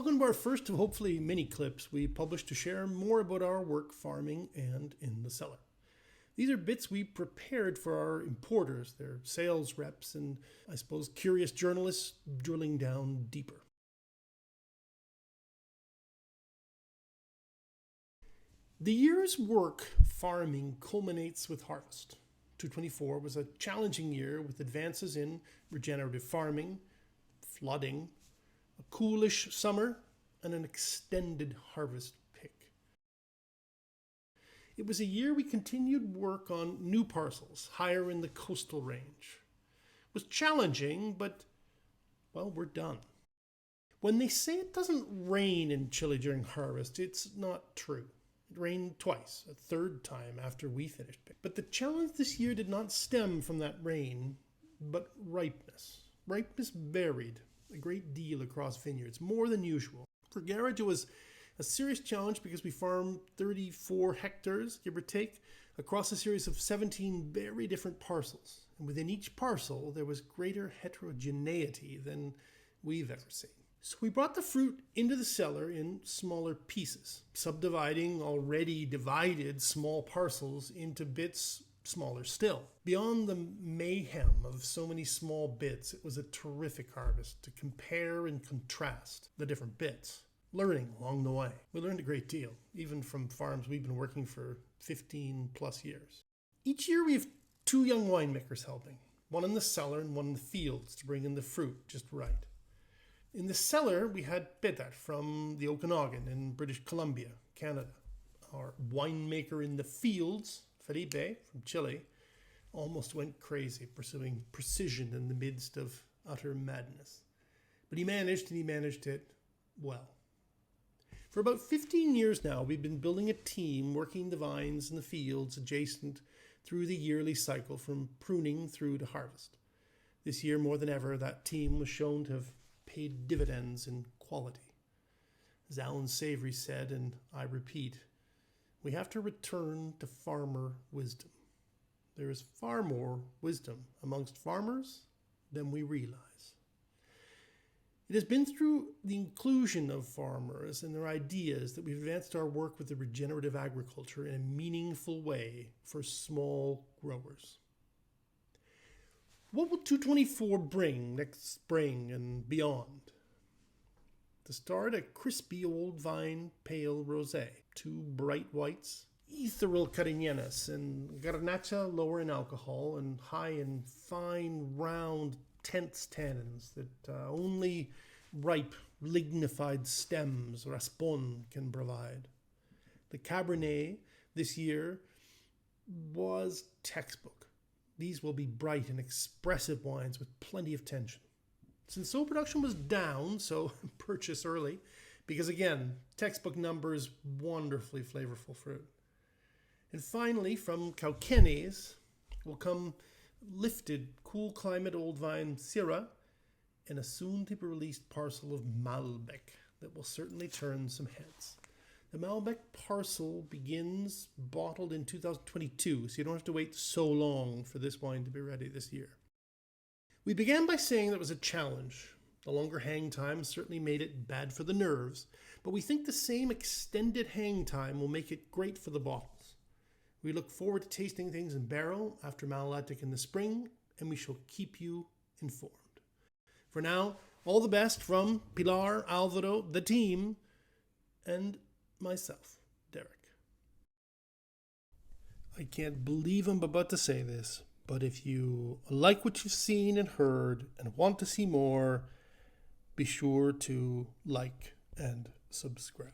Welcome to our first of hopefully many clips we publish to share more about our work farming and in the cellar. These are bits we prepared for our importers, their sales reps, and I suppose curious journalists drilling down deeper. The year's work farming culminates with harvest. 2024 was a challenging year with advances in regenerative farming, flooding, a coolish summer, and an extended harvest pick. It was a year we continued work on new parcels higher in the coastal range. It was challenging, but, well, we're done. When they say it doesn't rain in Chile during harvest, it's not true. It rained twice, a third time after we finished. But the challenge this year did not stem from that rain, but ripeness. Ripeness varied a great deal across vineyards, more than usual. For Garage, it was a serious challenge because we farmed 34 hectares, give or take, across a series of 17 very different parcels. And within each parcel, there was greater heterogeneity than we've ever seen. So we brought the fruit into the cellar in smaller pieces, subdividing already divided small parcels into bits smaller still. Beyond the mayhem of so many small bits, it was a terrific harvest to compare and contrast the different bits, learning along the way. We learned a great deal, even from farms we've been working for 15 plus years. Each year we have 2 young winemakers helping, one in the cellar and one in the fields to bring in the fruit just right. In the cellar, we had Peter from the Okanagan in British Columbia, Canada. Our winemaker in the fields, Felipe from Chile, almost went crazy pursuing precision in the midst of utter madness. But he managed, and he managed it well. For about 15 years now, we've been building a team working the vines in the fields adjacent through the yearly cycle from pruning through to harvest. This year, more than ever, that team was shown to have paid dividends in quality. As Alan Savory said, and I repeat, we have to return to farmer wisdom. There is far more wisdom amongst farmers than we realize. It has been through the inclusion of farmers and their ideas that we've advanced our work with the regenerative agriculture in a meaningful way for small growers. What will 224 bring next spring and beyond? To start, a crispy old vine pale rosé, 2 bright whites, ethereal cariñenas, and garnacha lower in alcohol and high in fine, round, tense tannins that only ripe, lignified stems, raspon, can provide. The Cabernet this year was textbook. These will be bright and expressive wines with plenty of tension. Since oat production was down, so purchase early, because again, textbook numbers, wonderfully flavorful fruit. And finally, from Cauquenes will come lifted, cool climate old vine Syrah and a soon-to-be-released parcel of Malbec that will certainly turn some heads. The Malbec parcel begins bottled in 2022, so you don't have to wait so long for this wine to be ready this year. We began by saying that it was a challenge. The longer hang time certainly made it bad for the nerves, but we think the same extended hang time will make it great for the bottles. We look forward to tasting things in barrel after Malolactic in the spring, and we shall keep you informed. For now, all the best from Pilar, Alvaro, the team, and myself, Derek. I can't believe I'm about to say this, but if you like what you've seen and heard and want to see more, be sure to like and subscribe.